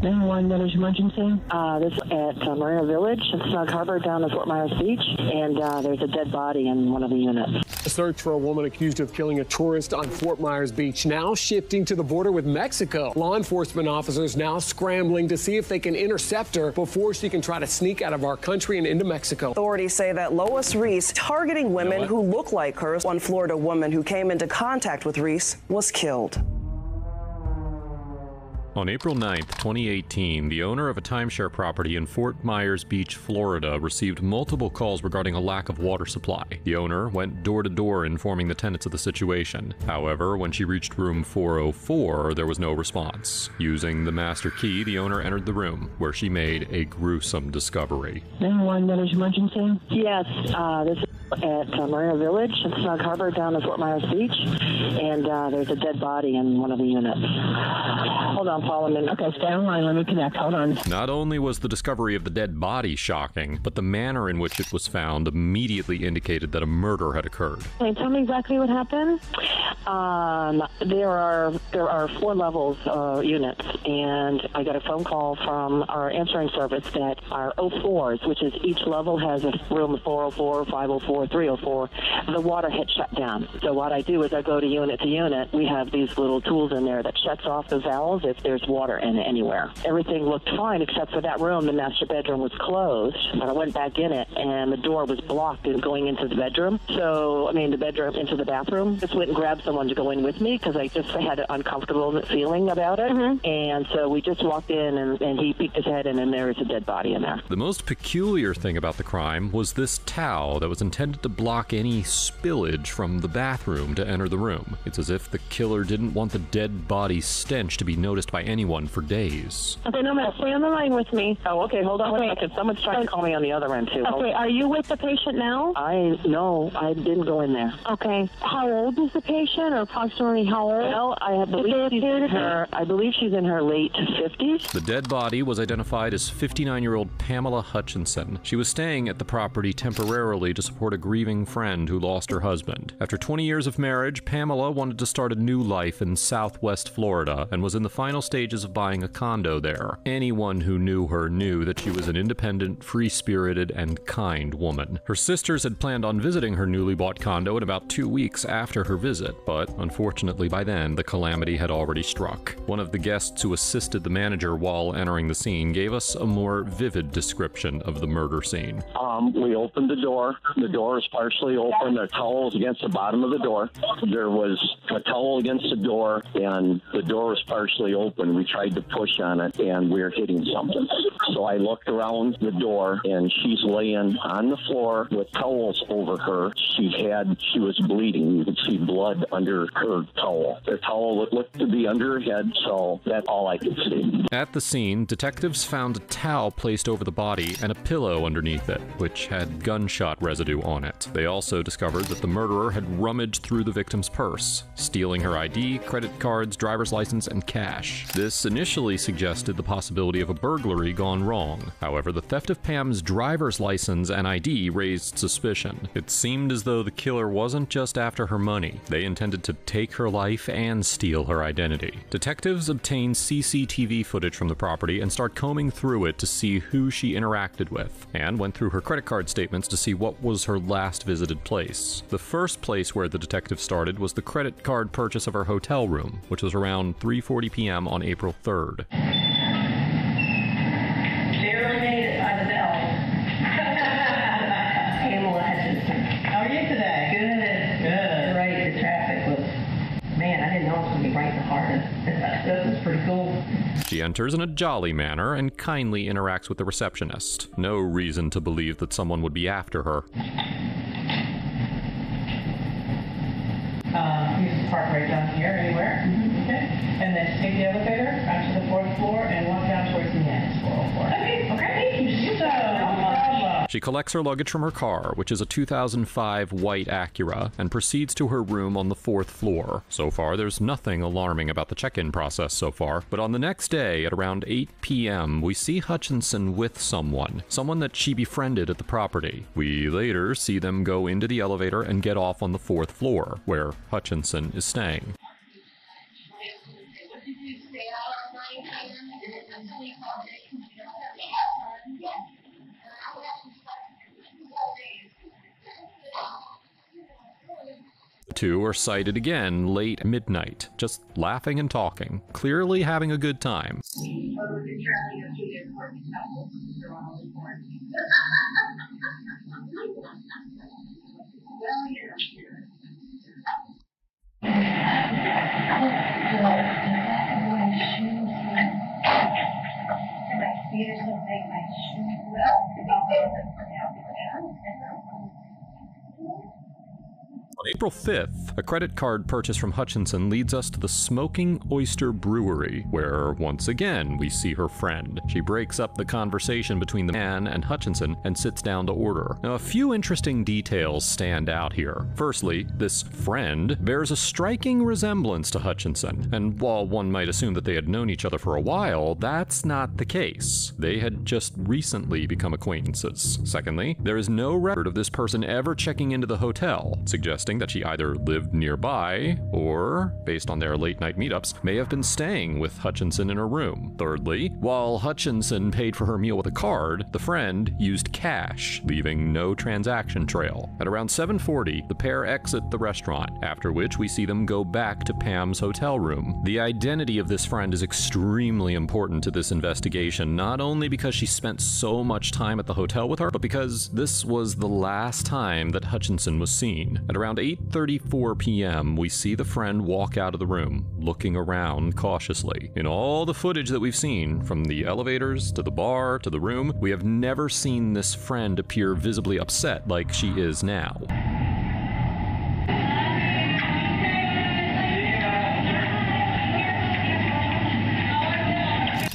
911, what is emergency? This is at Marina Village, Snug Harbor, down at Fort Myers Beach, and there's a dead body in one of the units. A search for a woman accused of killing a tourist on Fort Myers Beach now shifting to the border with Mexico. Law enforcement officers now scrambling to see if they can intercept her before she can try to sneak out of our country and into Mexico. Authorities say that Lois Riess targeting women who look like her. One Florida woman who came into contact with Riess was killed. On April 9th, 2018, the owner of a timeshare property in Fort Myers Beach, Florida, received multiple calls regarding a lack of water supply. The owner went door to door informing the tenants of the situation. However, when she reached room 404, there was no response. Using the master key, the owner entered the room, where she made a gruesome discovery. 911, what is emergency? Yes, this is at Marina Village, Snug Harbor, down at Fort Myers Beach, and there's a dead body in one of the units. Hold on, Paul, a minute. Okay, stay online. Let me connect. Hold on. Not only was the discovery of the dead body shocking, but the manner in which it was found immediately indicated that a murder had occurred. Hey, tell me exactly what happened. There are 4 levels units, and I got a phone call from our answering service that our 04s, which is each level has a room 404, 504, 304. The water had shut down. So what I do is I go to unit. We have these little tools in there that shuts off the valves if there's water in it anywhere. Everything looked fine except for that room. The master bedroom was closed, but I went back in it and the door was blocked in going into the bedroom. The bedroom into the bathroom. Just went and grabbed someone to go in with me because I just had an uncomfortable feeling about it. Mm-hmm. And so we just walked in and he peeked his head in and there was a dead body in there. The most peculiar thing about the crime was this towel that was intended to block any spillage from the bathroom to enter the room. It's as if the killer didn't want the dead body stench to be noticed by anyone for days. Okay, no, ma'am. Stay on the line with me. Oh, okay, hold on one second. Someone's trying to call me on the other end, too. Okay, are you with the patient now? No, I didn't go in there. Okay. How old is the patient, or approximately how old? Well, I believe she's in her late 50s. The dead body was identified as 59-year-old Pamela Hutchinson. She was staying at the property temporarily to support a grieving friend who lost her husband. After 20 years of marriage, Pamela wanted to start a new life in Southwest Florida and was in the final stages of buying a condo there. Anyone who knew her knew that she was an independent, free-spirited, and kind woman. Her sisters had planned on visiting her newly bought condo in about 2 weeks after her visit, but unfortunately by then, the calamity had already struck. One of the guests who assisted the manager while entering the scene gave us a more vivid description of the murder scene. We opened the door. The door is partially open. The towel was against the bottom of the door. There was a towel against the door, and the door was partially open. We tried to push on it, and we were hitting something. So I looked around the door, and she's laying on the floor with towels over her. She was bleeding. You could see blood under her towel. The towel looked to be under her head, so that's all I could see. At the scene, detectives found a towel placed over the body and a pillow underneath it, which had gunshot residue on it. They also discovered that the murderer had rummaged through the victim's purse, stealing her ID, credit cards, driver's license, and cash. This initially suggested the possibility of a burglary gone wrong. However, the theft of Pam's driver's license and ID raised suspicion. It seemed as though the killer wasn't just after her money. They intended to take her life and steal her identity. Detectives obtained CCTV footage from the property and start combing through it to see who she interacted with, and went through her credit card statements to see what was her last visited place. The first place where the detective started was the credit card purchase of her hotel room, which was around 3:40 p.m. on April 3rd. Barely made it by the bell. Pamela Hutchinson. How are you today? Good. Right, the traffic was... Man, I didn't know it was going to be right in the heart of it. This is pretty cool. She enters in a jolly manner and kindly interacts with the receptionist. No reason to believe that someone would be after her. You just park right down here, anywhere. Mm-hmm. Okay. And then take the elevator out to the 4th floor and walk down towards the end. 404. Okay. Thank you so much. She collects her luggage from her car, which is a 2005 white Acura, and proceeds to her room on the 4th floor. So far, there's nothing alarming about the check-in process so far, but on the next day at around 8 p.m., we see Hutchinson with someone that she befriended at the property. We later see them go into the elevator and get off on the 4th floor, where Hutchinson is staying. The two are sighted again late at midnight, just laughing and talking, clearly having a good time. On April 5th, a credit card purchase from Hutchinson leads us to the Smoking Oyster Brewery, where, once again, we see her friend. She breaks up the conversation between the man and Hutchinson and sits down to order. Now, a few interesting details stand out here. Firstly, this friend bears a striking resemblance to Hutchinson, and while one might assume that they had known each other for a while, that's not the case. They had just recently become acquaintances. Secondly, there is no record of this person ever checking into the hotel, suggesting that she either lived nearby or, based on their late-night meetups, may have been staying with Hutchinson in her room. Thirdly, while Hutchinson paid for her meal with a card, the friend used cash, leaving no transaction trail. At around 7:40, the pair exit the restaurant, after which we see them go back to Pam's hotel room. The identity of this friend is extremely important to this investigation, not only because she spent so much time at the hotel with her, but because this was the last time that Hutchinson was seen. At around 8:34 p.m., we see the friend walk out of the room, looking around cautiously. In all the footage that we've seen, from the elevators to the bar to the room, we have never seen this friend appear visibly upset like she is now.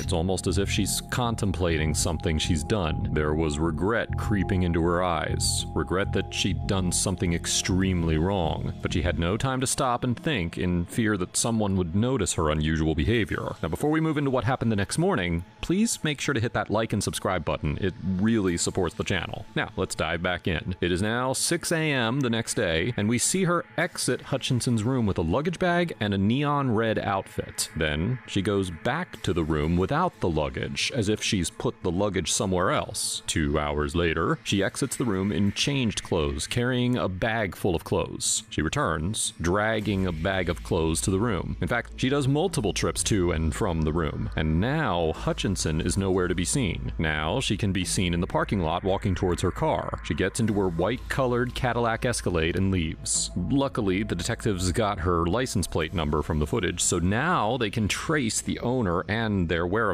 It's almost as if she's contemplating something she's done. There was regret creeping into her eyes, regret that she'd done something extremely wrong, but she had no time to stop and think in fear that someone would notice her unusual behavior. Now, before we move into what happened the next morning, please make sure to hit that like and subscribe button. It really supports the channel. Now, let's dive back in. It is now 6 a.m. the next day, and we see her exit Hutchinson's room with a luggage bag and a neon red outfit. Then she goes back to the room without the luggage, as if she's put the luggage somewhere else. 2 hours later, she exits the room in changed clothes, carrying a bag full of clothes. She returns, dragging a bag of clothes to the room. In fact, she does multiple trips to and from the room, and now Hutchinson is nowhere to be seen. Now she can be seen in the parking lot walking towards her car. She gets into her white-colored Cadillac Escalade and leaves. Luckily, the detectives got her license plate number from the footage, so now they can trace the owner and their whereabouts.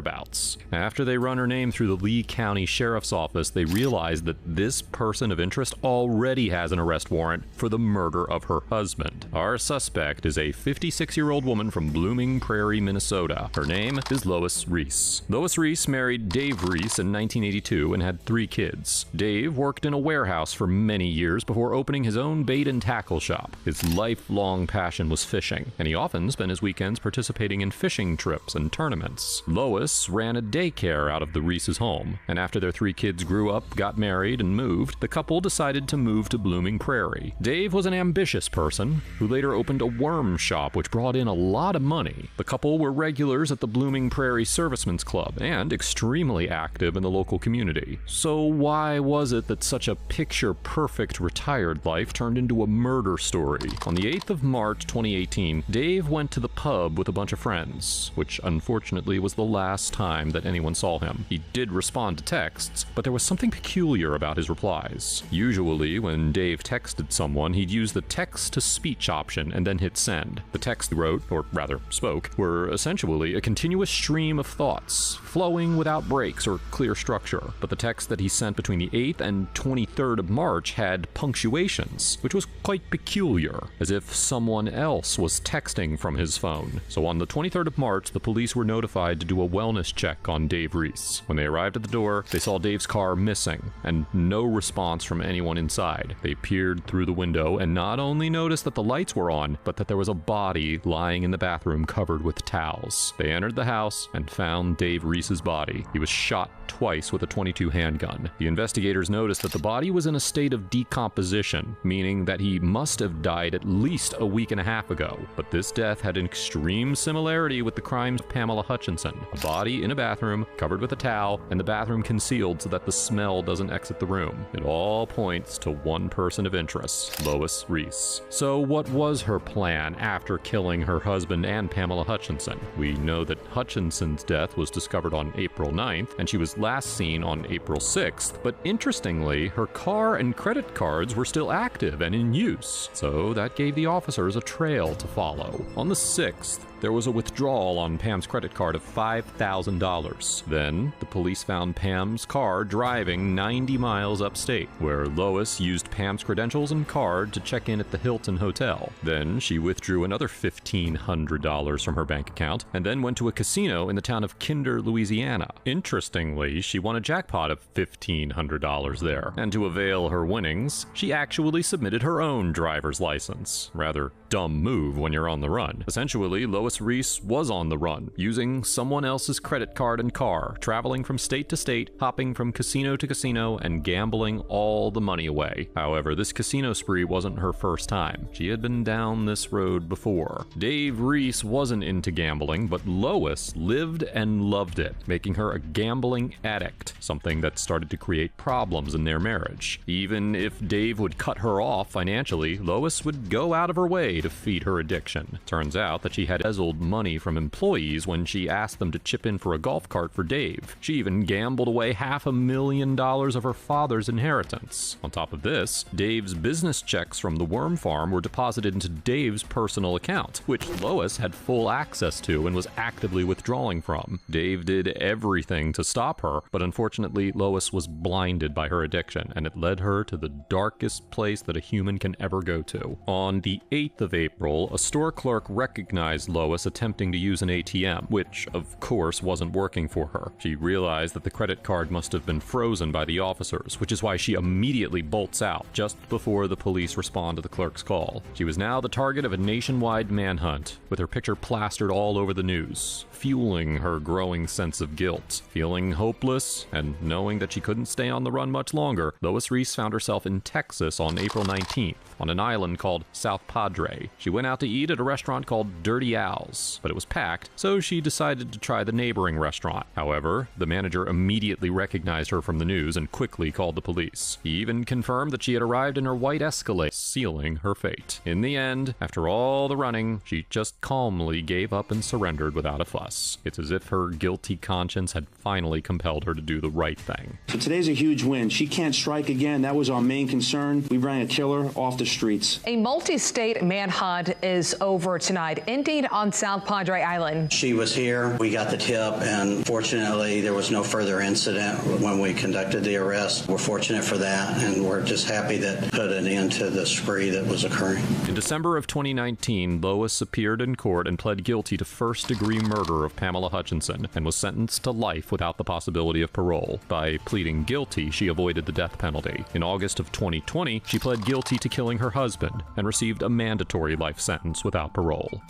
After they run her name through the Lee County Sheriff's Office, they realize that this person of interest already has an arrest warrant for the murder of her husband. Our suspect is a 56-year-old woman from Blooming Prairie, Minnesota. Her name is Lois Riess. Lois Riess married Dave Riess in 1982 and had 3 kids. Dave worked in a warehouse for many years before opening his own bait and tackle shop. His lifelong passion was fishing, and he often spent his weekends participating in fishing trips and tournaments. Lois ran a daycare out of the Riess's home, and after their 3 kids grew up, got married, and moved, the couple decided to move to Blooming Prairie. Dave was an ambitious person who later opened a worm shop which brought in a lot of money. The couple were regulars at the Blooming Prairie Servicemen's Club and extremely active in the local community. So why was it that such a picture-perfect retired life turned into a murder story? On the 8th of March 2018, Dave went to the pub with a bunch of friends, which unfortunately was the last time that anyone saw him. He did respond to texts, but there was something peculiar about his replies. Usually, when Dave texted someone, he'd use the text-to-speech option and then hit send. The text he wrote, or rather spoke, were essentially a continuous stream of thoughts, flowing without breaks or clear structure. But the text that he sent between the 8th and 23rd of March had punctuations, which was quite peculiar, as if someone else was texting from his phone. So on the 23rd of March, the police were notified to do a wellness check on Dave Riess. When they arrived at the door, they saw Dave's car missing, and no response from anyone inside. They peered through the window and not only noticed that the lights were on, but that there was a body lying in the bathroom covered with towels. They entered the house and found Dave Riess's body. He was shot twice with a .22 handgun. The investigators noticed that the body was in a state of decomposition, meaning that he must have died at least a week and a half ago. But this death had an extreme similarity with the crimes of Pamela Hutchinson. A body in a bathroom, covered with a towel, and the bathroom concealed so that the smell doesn't exit the room. It all points to one person of interest, Lois Riess. So what was her plan after killing her husband and Pamela Hutchinson? We know that Hutchinson's death was discovered on April 9th, and she was last seen on April 6th, but interestingly, her car and credit cards were still active and in use, so that gave the officers a trail to follow. On the 6th, there was a withdrawal on Pam's credit card of $5,000. Then, the police found Pam's car driving 90 miles upstate, where Lois used Pam's credentials and card to check in at the Hilton Hotel. Then, she withdrew another $1,500 from her bank account, and then went to a casino in the town of Kinder, Louisiana. Interestingly, she won a jackpot of $1,500 there. And to avail her winnings, she actually submitted her own driver's license. Rather dumb move when you're on the run. Essentially, Lois Riess was on the run, using someone else's credit card and car, traveling from state to state, hopping from casino to casino, and gambling all the money away. However, this casino spree wasn't her first time. She had been down this road before. Dave Riess wasn't into gambling, but Lois lived and loved it, making her a gambling addict, something that started to create problems in their marriage. Even if Dave would cut her off financially, Lois would go out of her way to feed her addiction. Turns out that she had embezzled money from employees when she asked them to chip in for a golf cart for Dave. She even gambled away $500,000 of her father's inheritance. On top of this, Dave's business checks from the worm farm were deposited into Dave's personal account, which Lois had full access to and was actively withdrawing from. Dave did everything to stop her, but unfortunately, Lois was blinded by her addiction, and it led her to the darkest place that a human can ever go to. On the 8th of April, a store clerk recognized Lois attempting to use an ATM, which, of course, wasn't working for her. She realized that the credit card must have been frozen by the officers, which is why she immediately bolts out just before the police respond to the clerk's call. She was now the target of a nationwide manhunt, with her picture plastered all over the news, fueling her growing sense of guilt. Feeling hopeless, and knowing that she couldn't stay on the run much longer, Lois Riess found herself in Texas on April 19th, on an island called South Padre. She went out to eat at a restaurant called Dirty Al's, but it was packed, so she decided to try the neighboring restaurant. However, the manager immediately recognized her from the news and quickly called the police. He even confirmed that she had arrived in her white Escalade, sealing her fate. In the end, after all the running, she just calmly gave up and surrendered without a fuss. It's as if her guilty conscience had finally compelled her to do the right thing. So today's a huge win. She can't strike again. That was our main concern. We ran a killer off the streets. A multi-state manhunt is over tonight, ending on South Padre Island. She was here. We got the tip, and fortunately, there was no further incident when we conducted the arrest. We're fortunate for that, and we're just happy that put an end to the spree that was occurring. In December of 2019, Lois appeared in court and pled guilty to first-degree murder of Pamela Hutchinson and was sentenced to life without the possibility of parole. By pleading guilty, she avoided the death penalty. In August of 2020, she pled guilty to killing her husband and received a mandatory life sentence without parole.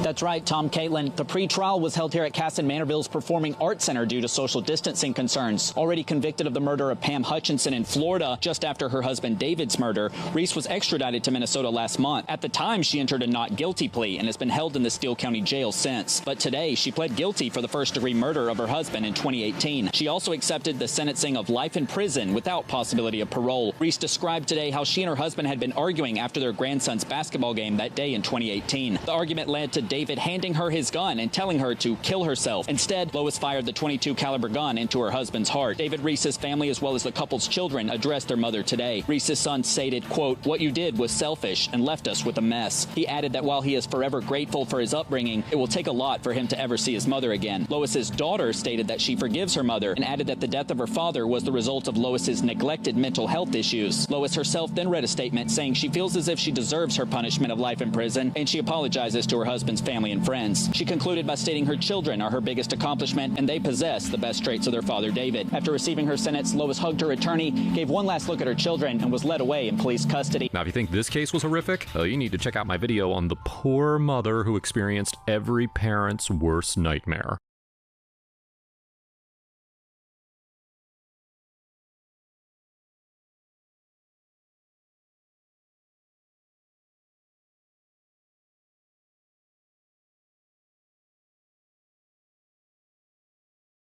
That's right, Tom Caitlin. The pre-trial was held here at Casson Manorville's Performing Arts Center due to social distancing concerns. Already convicted of the murder of Pam Hutchinson in Florida just after her husband David's murder, Riess was extradited to Minnesota last month. At the time, she entered a not guilty plea and has been held in the Steele County Jail since. But today, she pled guilty for the first-degree murder of her husband in 2018. She also accepted the sentencing of life in prison without possibility of parole. Riess described today how she and her husband had been arguing after their grandson's basketball game that day in 2018. The argument led to David handing her his gun and telling her to kill herself. Instead, Lois fired the .22 caliber gun into her husband's heart. David Riess's family, as well as the couple's children, addressed their mother today. Riess's son stated, quote, "What you did was selfish and left us with a mess." He added that while he is forever grateful for his upbringing, it will take a lot for him to ever see his mother again. Lois's daughter stated that she forgives her mother and added that the death of her father was the result of Lois's neglected mental health issues. Lois herself then read a statement saying she feels as if she deserves her punishment of life in prison, and she apologizes to her husband's family and friends. She concluded by stating her children are her biggest accomplishment and they possess the best traits of their father David. After receiving her sentence, Lois hugged her attorney, gave one last look at her children, and was led away in police custody. Now, if you think this case was horrific, you need to check out my video on the poor mother who experienced every parent's worst nightmare.